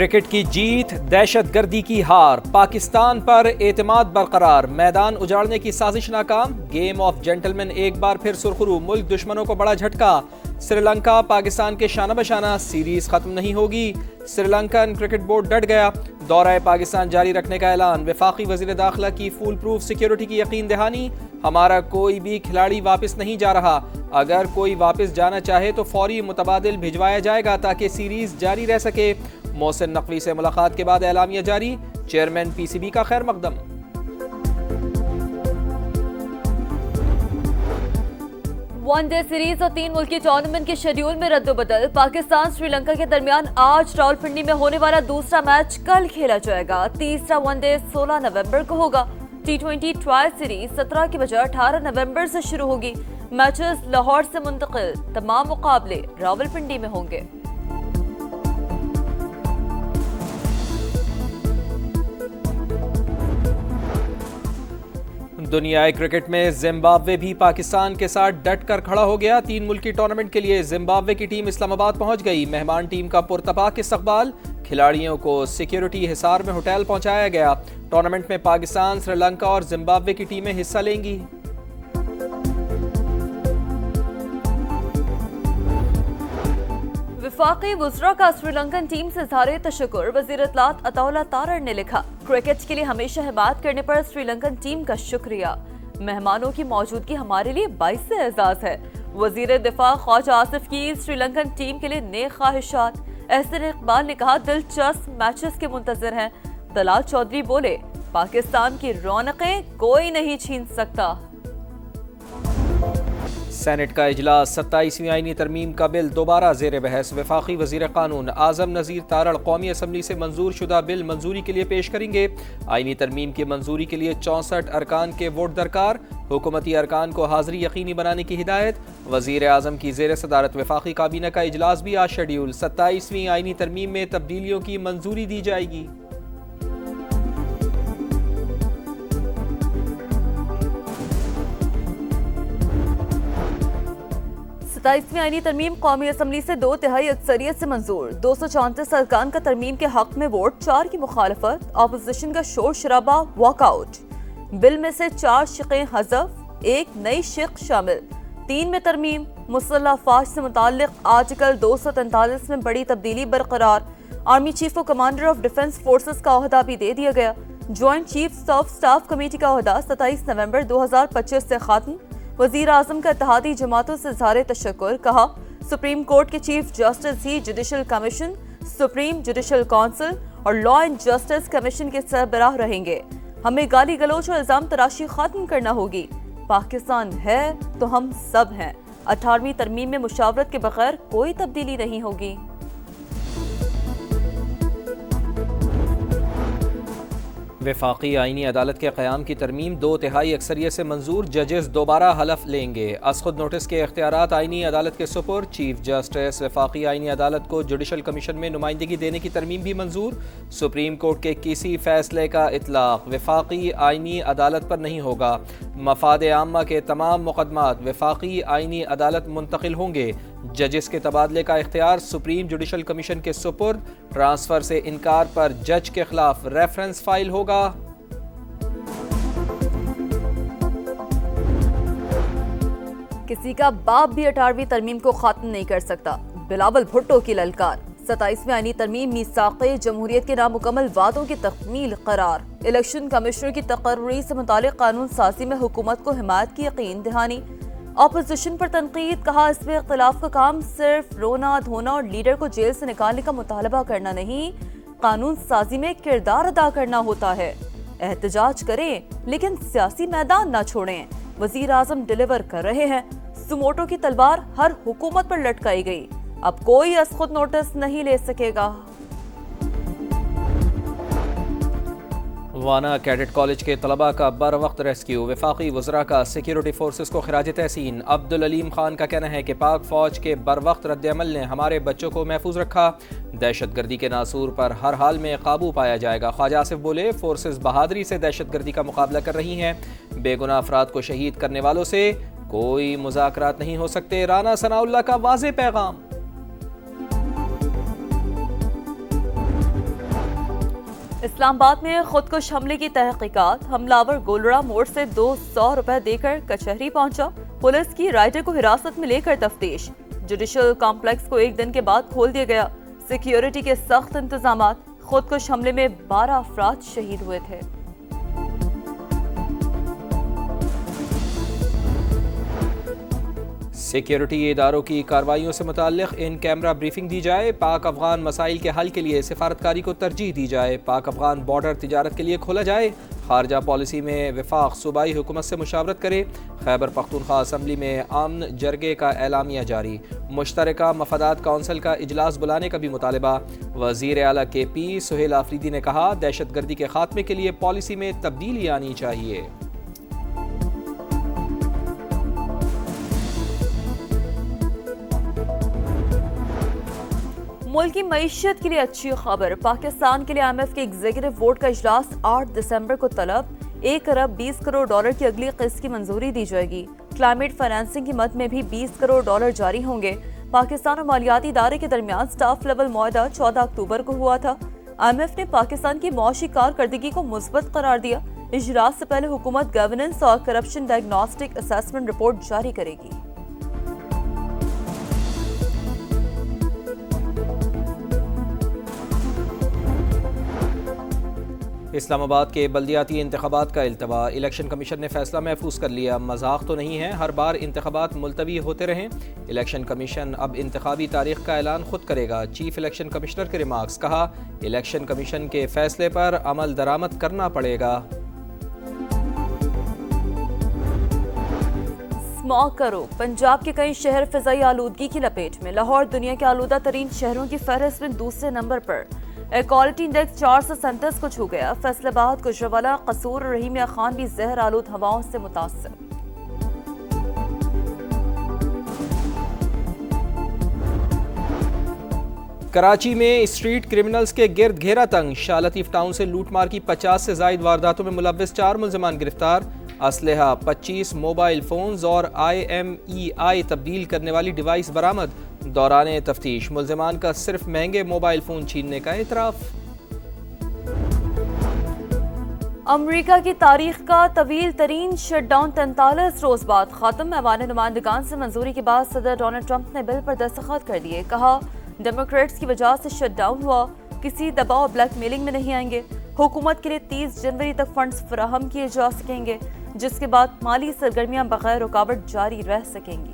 Cricket کی جیت، دہشت گردی کی ہار، پاکستان پر اعتماد برقرار، میدان اجاڑنے کی سازش ناکام، گیم آف جنٹلمین ایک بار پھر سرخرو، ملک دشمنوں کو بڑا جھٹکا، سری لنکا پاکستان کے شانہ بشانہ، سیریز ختم نہیں ہوگی، سری لنکن کرکٹ بورڈ ڈٹ گیا، دورہ پاکستان جاری رکھنے کا اعلان، وفاقی وزیر داخلہ کی فول پروف سیکیورٹی کی یقین دہانی، ہمارا کوئی بھی کھلاڑی واپس نہیں جا رہا، اگر کوئی واپس جانا چاہے تو فوری متبادل بھجوایا جائے گا تاکہ سیریز جاری رہ سکے، محسن نقوی سے ملاقات کے بعد اعلامیہ جاری، چیئرمین پی سی بی کا خیر مقدم۔ ون ڈے سیریز اور 3 ملکی ٹورنامنٹ کے شیڈیول میں رد و بدل، پاکستان سری لنکا کے درمیان آج راولپنڈی میں ہونے والا دوسرا میچ کل کھیلا جائے گا، تیسرا ون ڈے 16 نومبر کو ہوگا، T20 ٹرائل سیریز 17 کی بجائے 18 نومبر سے شروع ہوگی، میچز لاہور سے منتقل، تمام مقابلے راولپنڈی میں ہوں گے۔ دنیائے کرکٹ میں زمبابوے بھی پاکستان کے ساتھ ڈٹ کر کھڑا ہو گیا، 3 ملکی ٹورنامنٹ کے لیے زمبابوے کی ٹیم اسلام آباد پہنچ گئی، مہمان ٹیم کا پرتپاک استقبال، کھلاڑیوں کو سیکیورٹی حصار میں ہوٹل پہنچایا گیا، ٹورنامنٹ میں پاکستان، سری لنکا اور زمبابوے کی ٹیمیں حصہ لیں گی۔ وفاقی وزراء کا سری لنکن ٹیم سے اظہار تشکر، وزیر اطلاعات عطا اللہ تارڑ نے لکھا، کرکٹ کے لیے ہمیشہ حمایت کرنے پر سری لنکن ٹیم کا شکریہ، مہمانوں کی موجودگی ہمارے لیے باعث اعزاز ہے، وزیر دفاع خواجہ آصف کی سری لنکن ٹیم کے لیے نیک خواہشات، احسن اقبال نے کہا دلچسپ میچز کے منتظر ہیں، طلال چودھری بولے پاکستان کی رونقیں کوئی نہیں چھین سکتا۔ سینٹ کا اجلاس، 27ویں آئینی ترمیم کا بل دوبارہ زیر بحث، وفاقی وزیر قانون اعظم نذیر تارڑ قومی اسمبلی سے منظور شدہ بل منظوری کے لیے پیش کریں گے، آئینی ترمیم کی منظوری کے لیے 64 ارکان کے ووٹ درکار، حکومتی ارکان کو حاضری یقینی بنانے کی ہدایت، وزیر اعظم کی زیر صدارت وفاقی کابینہ کا اجلاس بھی آج شیڈیول، 27ویں آئینی ترمیم میں تبدیلیوں کی منظوری دی جائے گی۔ ستائیسویں آئینی ترمیم قومی اسمبلی سے 2/3 اکثریت سے منظور، 234 ارکان کا ترمیم کے حق میں ووٹ، 4 کی مخالفت، اپوزیشن کا شور شرابہ، واک آؤٹ، بل میں سے 4 شقیں حذف، 1 نئی شق شامل، 3 میں ترمیم، مسلح افواج سے متعلق آرٹیکل 243 میں بڑی تبدیلی برقرار، آرمی چیف کو کمانڈر آف ڈیفنس فورسز کا عہدہ بھی دے دیا گیا، joint chief of staff committee کا عہدہ 27 نومبر 2025 سے ختم، وزیر اعظم کا اتحادی جماعتوں سے اظہار تشکر، کہا سپریم کورٹ کے چیف جسٹس ہی judicial commission, supreme judicial council اور لا اینڈ جسٹس کمیشن کے سربراہ رہیں گے، ہمیں گالی گلوچ اور الزام تراشی ختم کرنا ہوگی، پاکستان ہے تو ہم سب ہیں، 18ویں ترمیم میں مشاورت کے بغیر کوئی تبدیلی نہیں ہوگی۔ وفاقی آئینی عدالت کے قیام کی ترمیم 2/3 اکثریت سے منظور، ججز دوبارہ حلف لیں گے، از خود نوٹس کے اختیارات آئینی عدالت کے سپرد، چیف جسٹس وفاقی آئینی عدالت کو جوڈیشل کمیشن میں نمائندگی دینے کی ترمیم بھی منظور، سپریم کورٹ کے کسی فیصلے کا اطلاق وفاقی آئینی عدالت پر نہیں ہوگا، مفاد عامہ کے تمام مقدمات وفاقی آئینی عدالت منتقل ہوں گے، ججز کے تبادلے کا اختیار سپریم جوڈیشل کمیشن کے سپرد، ٹرانسفر سے انکار پر جج کے خلاف ریفرنس فائل ہوگا۔ کسی کا باپ بھی 18ویں ترمیم کو ختم نہیں کر سکتا، بلاول بھٹو کی للکار، 27ویں آئینی ترمیم میثاق جمہوریت کے نامکمل وعدوں کی تکمیل قرار، الیکشن کمشنر کی تقرری سے متعلق قانون سازی میں حکومت کو حمایت کی یقین دہانی، اپوزیشن پر تنقید، کہا اس میں اختلاف کا کام صرف رونا دھونا اور لیڈر کو جیل سے نکالنے کا مطالبہ کرنا نہیں، قانون سازی میں کردار ادا کرنا ہوتا ہے، احتجاج کریں لیکن سیاسی میدان نہ چھوڑیں، وزیر اعظم ڈیلیور کر رہے ہیں، سموٹو کی تلوار ہر حکومت پر لٹکائی گئی، اب کوئی از خود نوٹس نہیں لے سکے گا۔ وانا کیڈٹ کالج کے طلباء کا بر وقت ریسکیو، وفاقی وزراء کا سیکیورٹی فورسز کو خراج تحسین، عبدالعلیم خان کا کہنا ہے کہ پاک فوج کے بر وقت رد عمل نے ہمارے بچوں کو محفوظ رکھا، دہشت گردی کے ناسور پر ہر حال میں قابو پایا جائے گا، خواجہ آصف بولے فورسز بہادری سے دہشت گردی کا مقابلہ کر رہی ہیں، بے گناہ افراد کو شہید کرنے والوں سے کوئی مذاکرات نہیں ہو سکتے، رانا ثناء اللہ کا واضح پیغام۔ اسلام آباد میں خودکش حملے کی تحقیقات، حملاور گولڑا موڑ سے 200 روپے دے کر کچہری پہنچا، پولیس کی رائڈر کو حراست میں لے کر تفتیش، جوڈیشل کمپلیکس کو ایک دن کے بعد کھول دیا گیا، سیکیورٹی کے سخت انتظامات، خودکش حملے میں 12 افراد شہید ہوئے تھے۔ سیکیورٹی اداروں کی کارروائیوں سے متعلق ان کیمرہ بریفنگ دی جائے، پاک افغان مسائل کے حل کے لیے سفارتکاری کو ترجیح دی جائے، پاک افغان بارڈر تجارت کے لیے کھولا جائے، خارجہ پالیسی میں وفاق صوبائی حکومت سے مشاورت کرے، خیبر پختونخوا اسمبلی میں امن جرگے کا اعلامیہ جاری، مشترکہ مفادات کونسل کا اجلاس بلانے کا بھی مطالبہ، وزیر اعلیٰ کے پی سہیل آفریدی نے کہا دہشت گردی کے خاتمے کے لیے پالیسی میں تبدیلی آنی چاہیے۔ ملک کی معیشت کے لیے اچھی خبر، پاکستان کے لیے آئی ایم ایف کے ایگزیکٹو بورڈ کا اجلاس 8 دسمبر کو طلب، 1 ارب 20 کروڑ ڈالر کی اگلی قسط کی منظوری دی جائے گی، کلائمیٹ فائنانسنگ کی مد میں بھی 20 کروڑ ڈالر جاری ہوں گے۔ پاکستان اور مالیاتی ادارے کے درمیان سٹاف لیول معاہدہ 14 اکتوبر کو ہوا تھا۔ آئی ایم ایف نے پاکستان کی معاشی کارکردگی کو مثبت قرار دیا۔ اجلاس سے پہلے حکومت گورننس اور کرپشن ڈائگنوسٹک اسیسمنٹ رپورٹ جاری کرے گی۔ اسلام آباد کے بلدیاتی انتخابات کا التوا، الیکشن کمیشن نے فیصلہ محفوظ کر لیا، مذاق تو نہیں ہے، ہر بار انتخابات ملتوی ہوتے رہیں، الیکشن کمیشن اب انتخابی تاریخ کا اعلان خود کرے گا، چیف الیکشن کمشنر کے ریمارکس، کہا الیکشن کمیشن کے فیصلے پر عمل درآمد کرنا پڑے گا۔ اسماگ کا رخ، پنجاب کے کئی شہر فضائی آلودگی کی لپیٹ میں، لاہور دنیا کے آلودہ ترین شہروں کی فہرست میں دوسرے نمبر پر، ایئر کوالٹی انڈیکس 437 کو چھو گیا، فیصل آباد، گوجرانوالہ، قصور اور رحیمیہ خان بھی زہر آلود ہواؤں سے متاثر۔ کراچی میں اسٹریٹ کرمنلز کے گرد گھیرا تنگ، شاہ لطیف ٹاؤن سے لوٹ مار کی 50 سے زائد وارداتوں میں ملوث 4 ملزمان گرفتار، اسلحہ، 25 موبائل فونز اور IMEI تبدیل کرنے والی ڈیوائس برآمد، دوران تفتیش ملزمان کا صرف مہنگے موبائل فون چھیننے کا اعتراف۔ امریکہ کی تاریخ کا طویل ترین شٹ ڈاؤن 43 روز بعد ختم، ایوان نمائندگان سے منظوری کے بعد صدر ڈونلڈ ٹرمپ نے بل پر دستخط کر دیے، کہا ڈیموکریٹس کی وجہ سے شٹ ڈاؤن ہوا، کسی دباؤ بلیک میلنگ میں نہیں آئیں گے، حکومت کے لیے 30 جنوری تک فنڈز فراہم کیے جا سکیں گے، جس کے بعد مالی سرگرمیاں بغیر رکاوٹ جاری رہ سکیں گی۔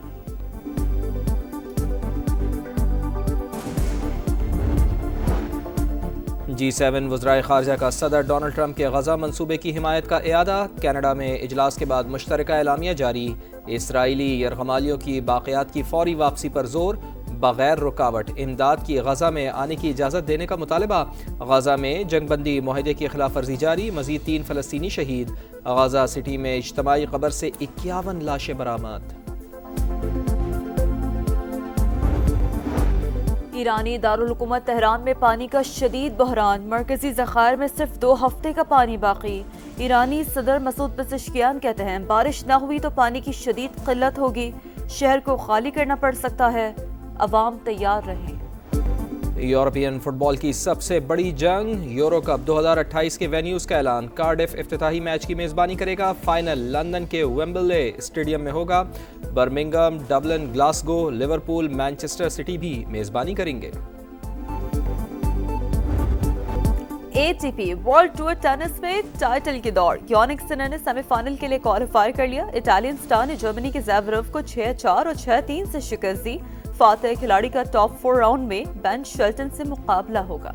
G7 وزرائے خارجہ کا صدر ڈونلڈ ٹرمپ کے غزہ منصوبے کی حمایت کا اعادہ، کینیڈا میں اجلاس کے بعد مشترکہ اعلامیہ جاری، اسرائیلی یرغمالیوں کی باقیات کی فوری واپسی پر زور، بغیر رکاوٹ امداد کی غزہ میں آنے کی اجازت دینے کا مطالبہ، غزہ میں جنگ بندی معاہدے کی خلاف ورزی جاری، مزید 3 فلسطینی شہید، غزہ سٹی میں اجتماعی قبر سے 51 لاشیں برآمد۔ ایرانی دارالحکومت تہران میں پانی کا شدید بحران، مرکزی ذخائر میں صرف 2 ہفتے کا پانی باقی، ایرانی صدر مسعود پزشکیان کہتے ہیں بارش نہ ہوئی تو پانی کی شدید قلت ہوگی، شہر کو خالی کرنا پڑ سکتا ہے، عوام تیار رہیں۔ یورپین فٹ بال کی سب سے بڑی جنگ، یورو کپ 2028 کے وینیوز کا اعلان، کارڈف افتتاحی میچ کی میزبانی کرے گا، فائنل لندن کے ویمبلڈے اسٹیڈیم میں ہوگا، Birmingham, Dublin, Glasgow, Liverpool, Manchester city بھی میزبانی کریں گے۔ ATP ورلڈ ٹور ٹینس میں ٹائٹل کی دوڑ، یونک سنر نے سیمی فائنل کے لیے کوالیفائی کر لیا، اٹالین سٹار نے جرمنی کے زیوروف کو 6-4 اور 6-3 سے شکست دی، فاتح کھلاڑی کا ٹاپ 4 راؤنڈ میں بین شیلٹن سے مقابلہ ہوگا۔